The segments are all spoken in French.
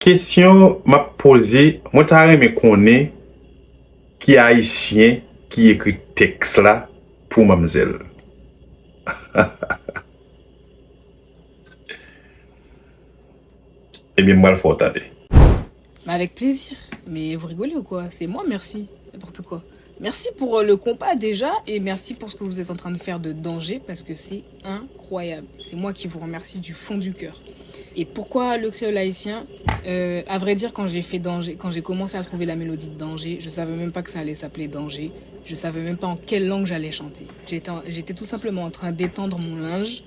Question m'a posé, moi t'as aimé connaître qui haïtien qui écrit texte là pour mademoiselle. Eh bien, moi le faut attendre. Bah avec plaisir. Mais vous rigolez ou quoi? C'est moi, merci. N'importe quoi. Merci pour le compas déjà, et merci pour ce que vous êtes en train de faire de Danger, parce que c'est incroyable. C'est moi qui vous remercie du fond du cœur. Et pourquoi le créole haïtien? À vrai dire, quand j'ai fait Danger, quand j'ai commencé à trouver la mélodie de Danger, je savais même pas que ça allait s'appeler Danger. Je savais même pas en quelle langue j'allais chanter. J'étais tout simplement en train d'étendre mon linge,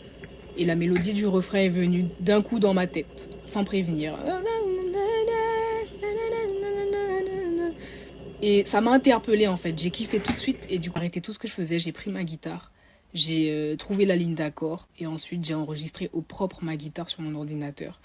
et la mélodie du refrain est venue d'un coup dans ma tête, sans prévenir. Et ça m'a interpellée en fait, j'ai kiffé tout de suite et du coup j'ai arrêté tout ce que je faisais, j'ai pris ma guitare, j'ai trouvé la ligne d'accord et ensuite j'ai enregistré au propre ma guitare sur mon ordinateur.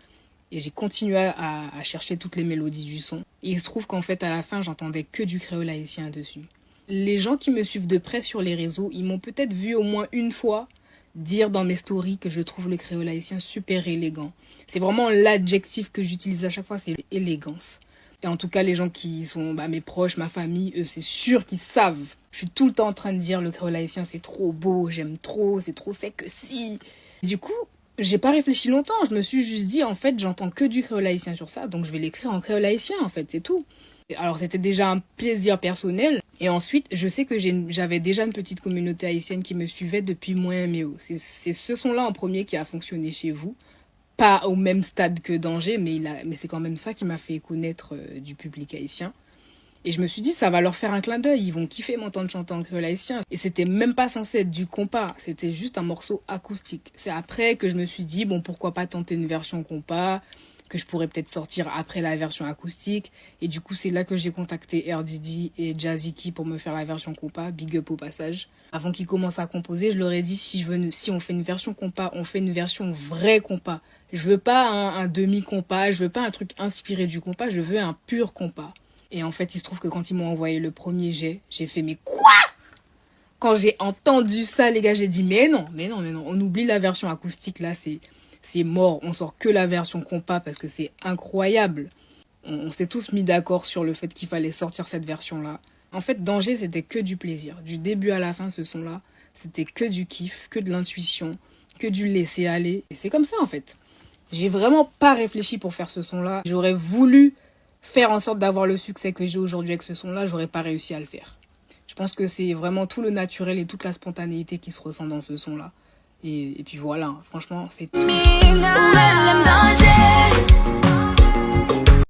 Et j'ai continué à chercher toutes les mélodies du son. Et il se trouve qu'en fait à la fin j'entendais que du créole haïtien dessus. Les gens qui me suivent de près sur les réseaux, ils m'ont peut-être vu au moins une fois dire dans mes stories que je trouve le créole haïtien super élégant. C'est vraiment l'adjectif que j'utilise à chaque fois, c'est élégance. Et en tout cas, les gens qui sont mes proches, ma famille, eux, c'est sûr qu'ils savent. Je suis tout le temps en train de dire le créole haïtien, c'est trop beau, j'aime trop, c'est trop sec que si. Du coup, j'ai pas réfléchi longtemps. Je me suis juste dit, en fait, j'entends que du créole haïtien sur ça, donc je vais l'écrire en créole haïtien, en fait, c'est tout. Alors, c'était déjà un plaisir personnel. Et ensuite, je sais que j'avais déjà une petite communauté haïtienne qui me suivait depuis moins MO. C'est ce son-là en premier qui a fonctionné chez vous. Pas au même stade que Danger, mais c'est quand même ça qui m'a fait connaître du public haïtien. Et je me suis dit, ça va leur faire un clin d'œil, ils vont kiffer m'entendre chanter en créole haïtien. Et c'était même pas censé être du compas, c'était juste un morceau acoustique. C'est après que je me suis dit, bon, pourquoi pas tenter une version compas, que je pourrais peut-être sortir après la version acoustique. Et du coup, c'est là que j'ai contacté RDD et Jazzy pour me faire la version compas, big up au passage. Avant qu'ils commencent à composer, je leur ai dit, si on fait une version compas, on fait une version vraie compas. Je veux pas un demi-compas, je veux pas un truc inspiré du compas, je veux un pur compas. Et en fait, il se trouve que quand ils m'ont envoyé le premier jet, j'ai fait mais quoi? Quand j'ai entendu ça, les gars, j'ai dit mais non, on oublie la version acoustique là, c'est mort. On sort que la version compas parce que c'est incroyable. On s'est tous mis d'accord sur le fait qu'il fallait sortir cette version là. En fait, Danger, c'était que du plaisir. Du début à la fin, ce son là, c'était que du kiff, que de l'intuition, que du laisser aller. Et c'est comme ça en fait. J'ai vraiment pas réfléchi pour faire ce son là. J'aurais voulu faire en sorte d'avoir le succès que j'ai aujourd'hui avec ce son-là, j'aurais pas réussi à le faire. Je pense que c'est vraiment tout le naturel et toute la spontanéité qui se ressent dans ce son-là. Et puis voilà, franchement, c'est tout.